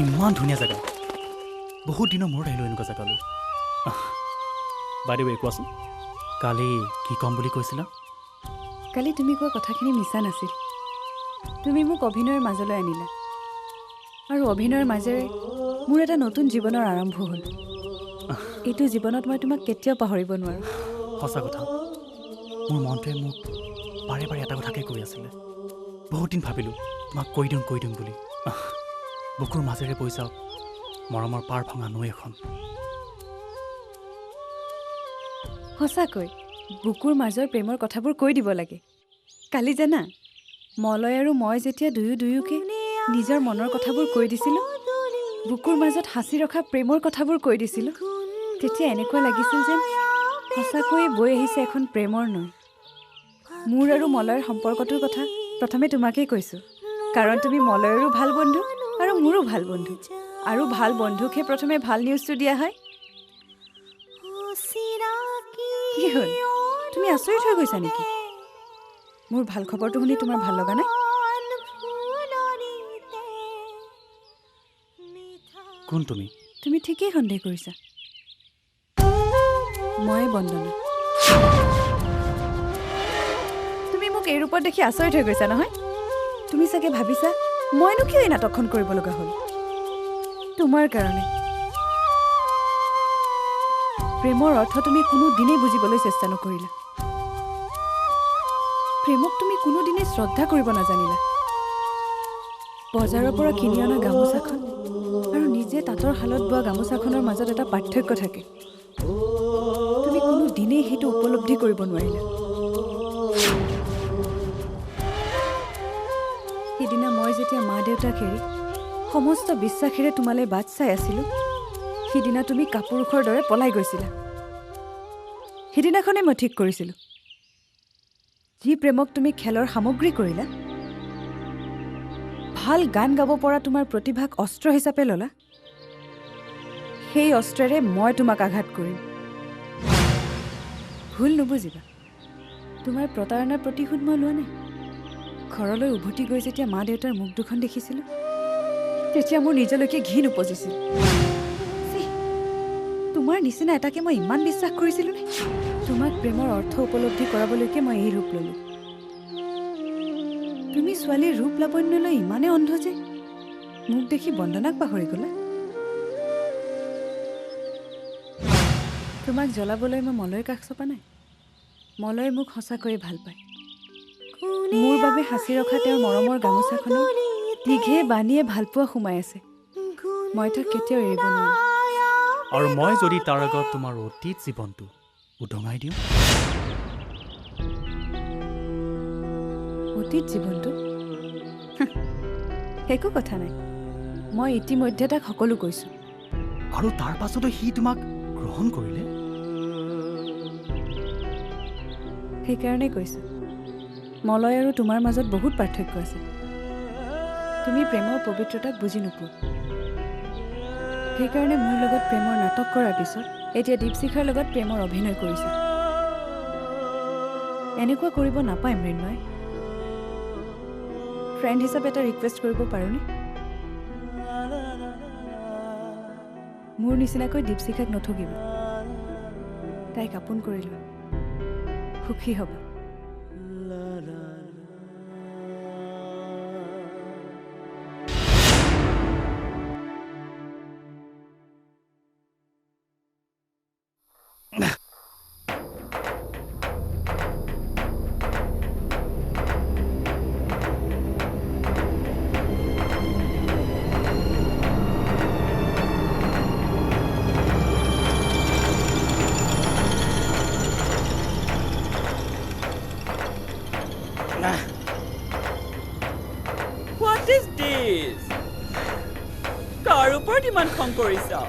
ইমান ধুনীয়া জেগা, বহুত দিনৰ মূৰত আহিলোঁ এনেকুৱা জেগালৈ। বাইদেউ কোৱাচোন, কালি কি ক'ম বুলি কৈছিলা? কালি তুমি কোৱা কথাখিনি মিছা নাছিল। তুমি মোক অভিনয়ৰ মাজলৈ আনিলা, আৰু অভিনয়ৰ মাজেৰে মোৰ এটা নতুন জীৱনৰ আৰম্ভ হ'ল। এইটো জীৱনত মই তোমাক কেতিয়াও পাহৰিব নোৱাৰোঁ। সঁচা কথা, মোৰ মনটোৱে মোক বাৰে বাৰে এটা কথাকে কৈ আছিলে। বহুত দিন ভাবিলোঁ তোমাক কৈ দিওঁ বুলি। বুকুৰ মাজেৰে বৈ যাওক মৰমৰ পাৰ ভঙা নৈ এখন। সঁচাকৈ বুকুৰ মাজৰ প্ৰেমৰ কথাবোৰ কৈ দিব লাগে। কালি জানা, মলয় আৰু মই যেতিয়া দুয়োকে নিজৰ মনৰ কথাবোৰ কৈ দিছিলোঁ, বুকুৰ মাজত সাঁচি ৰখা প্ৰেমৰ কথাবোৰ কৈ দিছিলোঁ, তেতিয়া এনেকুৱা লাগিছিল যেন সঁচাকৈয়ে বৈ আহিছে এখন প্ৰেমৰ নৈ। মোৰ আৰু মলয়ৰ সম্পৰ্কটোৰ কথা প্ৰথমে তোমাকেই কৈছোঁ, কাৰণ তুমি মলয়ৰো ভাল বন্ধু আৰু মোৰো ভাল বন্ধু, আৰু ভাল বন্ধুকহে প্ৰথমে ভাল নিউজটো দিয়া হয়। কি হ'ল, তুমি আচৰিত হৈ গৈছা নেকি? মোৰ ভাল খবৰটো শুনি তোমাৰ ভাল লগা নাই? কোন তুমি? তুমি ঠিকেই সন্দেহ কৰিছা। মই বন্দনা। তুমি মোক এই ৰূপত দেখি আচৰিত হৈ গৈছা নহয়? তুমি চাগে ভাবিছা মইনো কিয় এই নাটকখন কৰিব লগা হ'ল? তোমাৰ কাৰণে। প্ৰেমৰ অৰ্থ তুমি কোনোদিনেই বুজিবলৈ চেষ্টা নকৰিলা। প্ৰেমক তুমি কোনোদিনেই শ্ৰদ্ধা কৰিব নাজানিলা। বজাৰৰ পৰা কিনি অনা গামোচাখন আৰু নিজে তাঁতৰ শালত বোৱা গামোচাখনৰ মাজত এটা পাৰ্থক্য থাকে। তুমি কোনোদিনেই সেইটো উপলব্ধি কৰিব নোৱাৰিলা। সিদিনা মই যেতিয়া মা দেউতাক এৰি সমস্ত বিশ্বাসেৰে তোমালৈ বাট চাই আছিলোঁ, সিদিনা তুমি কাপুৰুষৰ দৰে পলাই গৈছিলা। সিদিনাখনেই মই ঠিক কৰিছিলোঁ, যি প্ৰেমক তুমি খেলৰ সামগ্ৰী কৰিলা, ভাল গান গাব পৰা তোমাৰ প্ৰতিভাক অস্ত্ৰ হিচাপে ল'লা, সেই অস্ত্ৰেৰে মই তোমাক আঘাত কৰিম। ভুল নুবুজিবা, তোমাৰ প্ৰতাৰণাৰ প্ৰতিশোধ মই লোৱা নাই। ঘৰলৈ উভতি গৈ যেতিয়া মা দেউতাৰ মুখ দুখন দেখিছিলোঁ, তেতিয়া মোৰ নিজলৈকে ঘিণ উপজিছিল। তোমাৰ নিচিনা এটাকে মই ইমান বিশ্বাস কৰিছিলোঁ নে? তোমাক প্ৰেমৰ অৰ্থ উপলব্ধি কৰাবলৈকে মই এই ৰূপ ল'লোঁ। তুমি ছোৱালীৰ ৰূপ লাৱণ্যলৈ ইমানে অন্ধ যে মোক দেখি বন্দনাক পাহৰি গ'লা। তোমাক জ্বলাবলৈ মই মলয়ৰ কাষ চপা নাই। মলয়ে মোক সঁচাকৈয়ে ভাল পায়। মোৰ বাবে সাঁচি ৰখা তেওঁৰ মৰমৰ গামোচাখনৰ দীঘে বাণীয়ে ভালপোৱা সোমাই আছে। মই তাক কেতিয়াও এৰিব নোৱাৰোঁ। আৰু মই যদি তাৰ আগত তোমাৰ অতীত জীৱনটো উদঙাই দিওঁ? অতীত জীৱনটো? একো কথা নাই, মই ইতিমধ্যে তাক সকলো কৈছোঁ। আৰু তাৰ পাছতো সি তোমাক গ্ৰহণ কৰিলে? সেইকাৰণেই কৈছোঁ, মলয় আৰু তোমাৰ মাজত বহুত পাৰ্থক্য আছে। তুমি প্ৰেমৰ পবিত্ৰতাক বুজি নোপোৱা। সেইকাৰণে মোৰ লগত প্ৰেমৰ নাটক কৰাৰ পিছত এতিয়া দীপশিখাৰ লগত প্ৰেমৰ অভিনয় কৰিছা। এনেকুৱা কৰিব নাপায় মৃন্ময়। ফ্ৰেণ্ড হিচাপে এটা ৰিকুৱেষ্ট কৰিব পাৰোঁনে? মোৰ নিচিনাকৈ দীপশিখাক নঠগিব। তাইক আপোন কৰি লোৱা, সুখী হ'ব। What is this? কাৰ ওপৰত ইমান খং কৰিছা?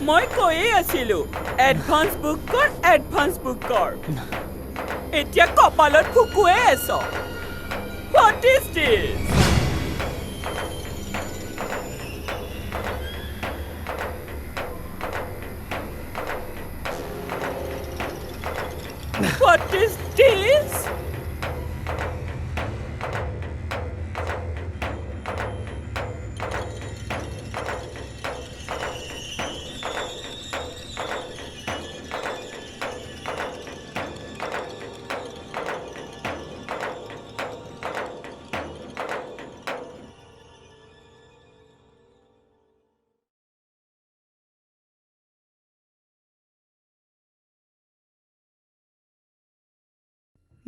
মই কৈয়ে আছিলো এডভান্স বুক কৰ। এতিয়া কপালত ফুকুৱে আছ। What is this? What is this?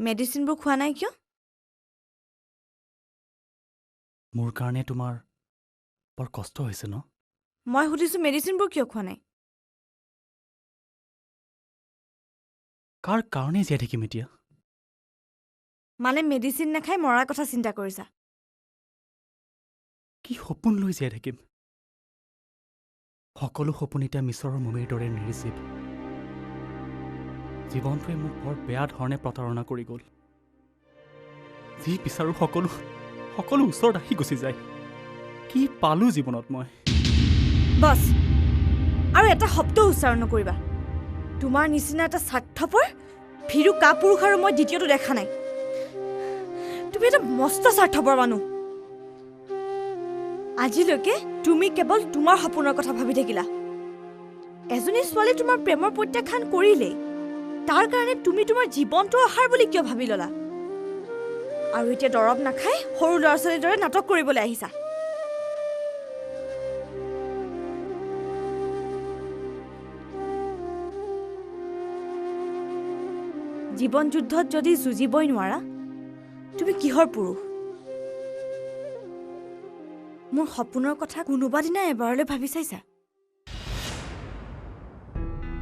মেডিচিনবোৰ খোৱা নাই কিয়? মোৰ কাৰণে তোমাৰ বৰ কষ্ট হৈছে ন? মই সুধিছোঁ মেডিচিনবোৰ কিয় খোৱা নাই? কাৰ কাৰণে জীয়াই থাকিম এতিয়া? মানে মেডিচিন নাখাই মৰাৰ কথা চিন্তা কৰিছা? কি সপোন লৈ জীয়াই থাকিম? সকলো সপোন এতিয়া মিছৰৰ মমিৰ দৰে নিৰিচিপ। জীৱনটোৱে মোক বৰ বেয়া ধৰণে প্ৰতাৰণা কৰি গ'ল। যি বিচাৰো সকলো ওচৰত আহি গুচি যায়। কি পালো জীৱনত মই? বছ, আৰু এটা শব্দ উচ্চাৰণ নকৰিবা। তোমাৰ নিচিনা এটা স্বাৰ্থপৰ ভীৰু কাপুৰুষ আৰু মই দ্বিতীয়টো দেখা নাই। তুমি এটা মস্ত স্বাৰ্থপৰ মানুহ। আজিলৈকে তুমি কেৱল তোমাৰ সপোনৰ কথা ভাবি থাকিলা। এজনী ছোৱালী তোমাৰ প্ৰেমৰ প্ৰত্যাখ্যান কৰিলেই তাৰ কাৰণে তুমি তোমাৰ জীৱনটো অহাৰ বুলি কিয় ভাবি ল'লা? আৰু এতিয়া দৰৱ নাখাই সৰু ল'ৰা ছোৱালীৰ দৰে নাটক কৰিবলৈ আহিছা। জীৱন যুদ্ধত যদি যুঁজিবই নোৱাৰা, তুমি কিহৰ পুৰুষ? মোৰ সপোনৰ কথা কোনোবা দিনা এবাৰলৈ ভাবি চাইছা?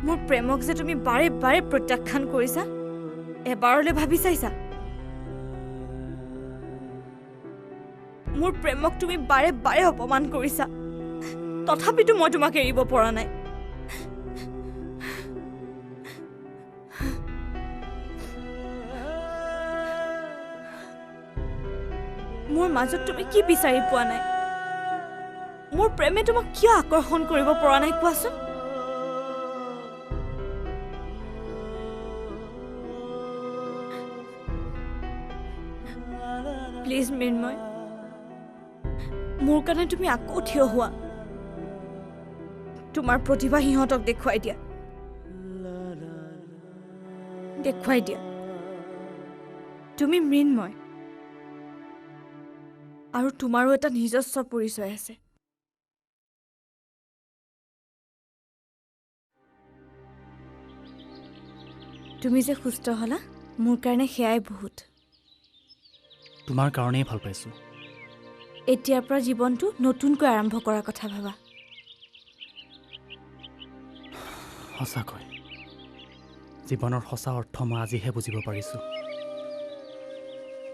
মোৰ প্ৰেমক যে তুমি বাৰে বাৰে প্ৰত্যাখ্যান কৰিছা, এবাৰলৈ ভাবি চাইছা? মোৰ প্ৰেমক তুমি বাৰে বাৰে অপমান কৰিছা, তথাপিতো মই তোমাক এৰিব পৰা নাই। মোৰ মাজত তুমি কি বিচাৰি পোৱা নাই? মোৰ প্ৰেমে তোমাক কিয় আকৰ্ষণ কৰিব পৰা নাই কোৱাচোন? প্লিজ মৃন্ময়, মোৰ কাৰণে তুমি আকৌ থিয় হোৱা। তোমাৰ প্ৰতিভা সিহঁতক দেখুৱাই দিয়া। তুমি মৃন্ময়, আৰু তোমাৰো এটা নিজস্ব পৰিচয় আছে। তুমি যে সুস্থ হলা, মোৰ কাৰণে সেয়াই বহুত। তোমাৰ কাৰণেই ভাল পাইছো। এতিয়াৰ পৰা জীৱনটো নতুনকৈ আৰম্ভ কৰাৰ কথা ভাবা। সঁচাকৈ জীৱনৰ সঁচা অৰ্থ মই আজিহে বুজিব পাৰিছো।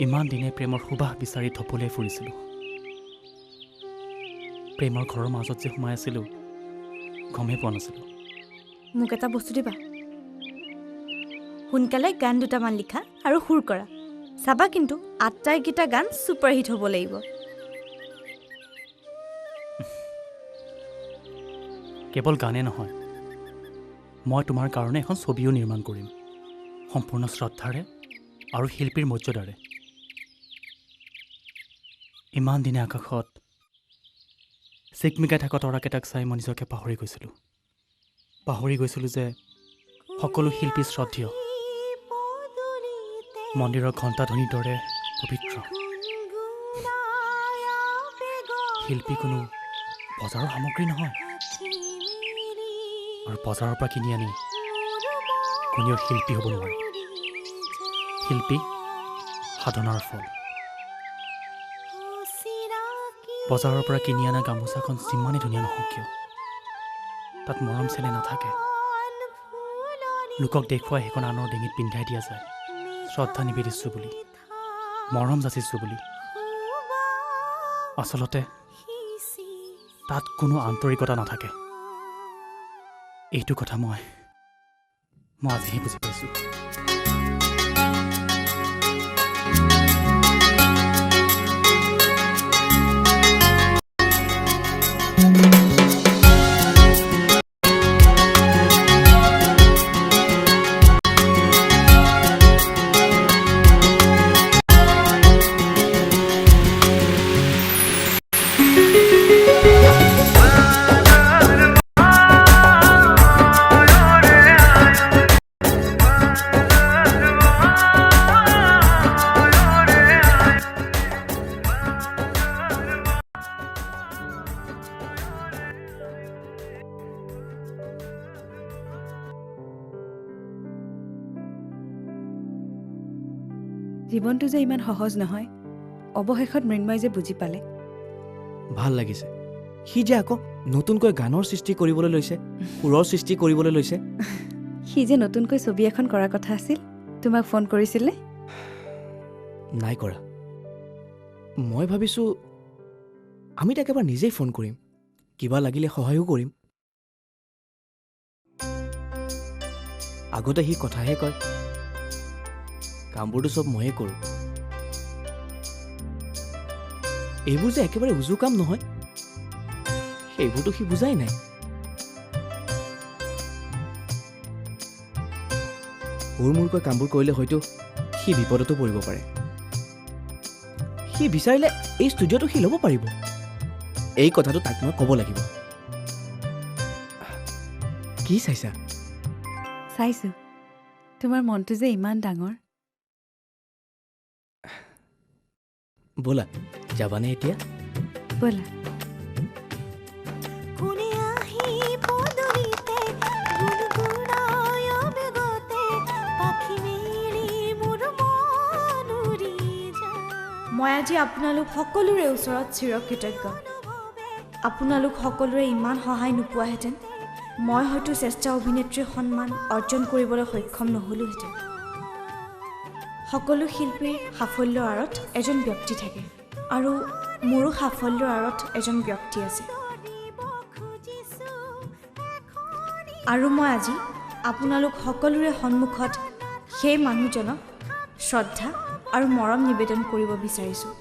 ইমান দিনে প্ৰেমৰ সুবাস বিচাৰি থপলিয়াই ফুৰিছিলোঁ। প্ৰেমৰ ঘৰৰ মাজত যে সোমাই আছিলোঁ, গমেই পোৱা নাছিলোঁ। মোক এটা বস্তু দিবা। সোনকালে গান দুটামান লিখা আৰু সুৰ কৰা। চাবা কিন্তু আটাইকেইটা গান ছুপাৰহিট হ'ব লাগিব। কেৱল গানেই নহয়, মই তোমাৰ কাৰণে এখন ছবিও নিৰ্মাণ কৰিম। সম্পূৰ্ণ শ্ৰদ্ধাৰে আৰু শিল্পীৰ মৰ্যাদাৰে। ইমান দিনে আকাশত চিকমিকাই থকা তৰাকেইটাক চাই মই নিজকে পাহৰি গৈছিলোঁ যে সকলো শিল্পী শ্ৰদ্ধেয়, মন্দিৰৰ ঘণ্টাধ্বনিৰ দৰে পবিত্ৰ। শিল্পী কোনো বজাৰৰ সামগ্ৰী নহয়, আৰু বজাৰৰ পৰা কিনি আনি কোনেও শিল্পী হ'ব নোৱাৰে। শিল্পী সাধনাৰ ফল। বজাৰৰ পৰা কিনি অনা গামোচাখন যিমানেই ধুনীয়া নহওক কিয়, তাত মৰম চেনেহ নাথাকে। লোকক দেখুৱাই সেইখন আনৰ ডিঙিত পিন্ধাই দিয়া যায়, শ্ৰদ্ধা নিবেদিছোঁ বুলি, মৰম যাচিছোঁ বুলি। আচলতে তাত কোনো আন্তৰিকতা নাথাকে। এইটো কথা মই আজিহে বুজি পাইছোঁ। জীৱনটো যে ইমান সহজ নহয়, অৱশেষত মৃন্ময় যে বুজি পালে। ভাল লাগিছে। সি যে আকৌ নতুনকৈ গানৰ সৃষ্টি কৰিবলৈ লৈছে, সুৰৰ সৃষ্টি কৰিবলৈ লৈছে। সি যে নতুনকৈ ছবি এখন কৰাৰ কথা আছিল, তোমাক ফোন কৰিছিলে? নাই কৰা। মই ভাবিছোঁ আমি তাক এবাৰ নিজেই ফোন কৰিম, কিবা লাগিলে সহায়ো কৰিম। আগতে সি কথাহে কয়, কামবোৰতো চব ময়ে কৰোঁ। এইবোৰ যে একেবাৰে উজু কাম নহয়, সেইবোৰতো সি বুজাই নাই। হুৰমূৰকৈ কামবোৰ কৰিলে হয়তো সি বিপদতো পৰিব পাৰে। সি বিচাৰিলে এই ষ্টুডিঅ'টো সি ল'ব পাৰিব। এই কথাটো তাক মই ক'ব লাগিব। কি চাইছা? চাইছোঁ, তোমাৰ মনটো যে ইমান ডাঙৰ। ব'লা, যাবানে এতিয়া? ব'লা। মই আজি আপোনালোক সকলোৰে ওচৰত চিৰকৃতজ্ঞ। আপোনালোক সকলোৰে ইমান সহায় নোপোৱাহেঁতেন মই হয়তো শ্ৰেষ্ঠ অভিনেত্ৰীৰ সন্মান অৰ্জন কৰিবলৈ সক্ষম নহ'লোহেঁতেন। সকলো শিল্পীৰ সাফল্যৰ আঁৰত এজন ব্যক্তি থাকে, আৰু মোৰো সাফল্যৰ আঁৰত এজন ব্যক্তি আছে। আৰু মই আজি আপোনালোক সকলোৰে সন্মুখত সেই মানুহজনক শ্ৰদ্ধা আৰু মৰম নিবেদন কৰিব বিচাৰিছোঁ।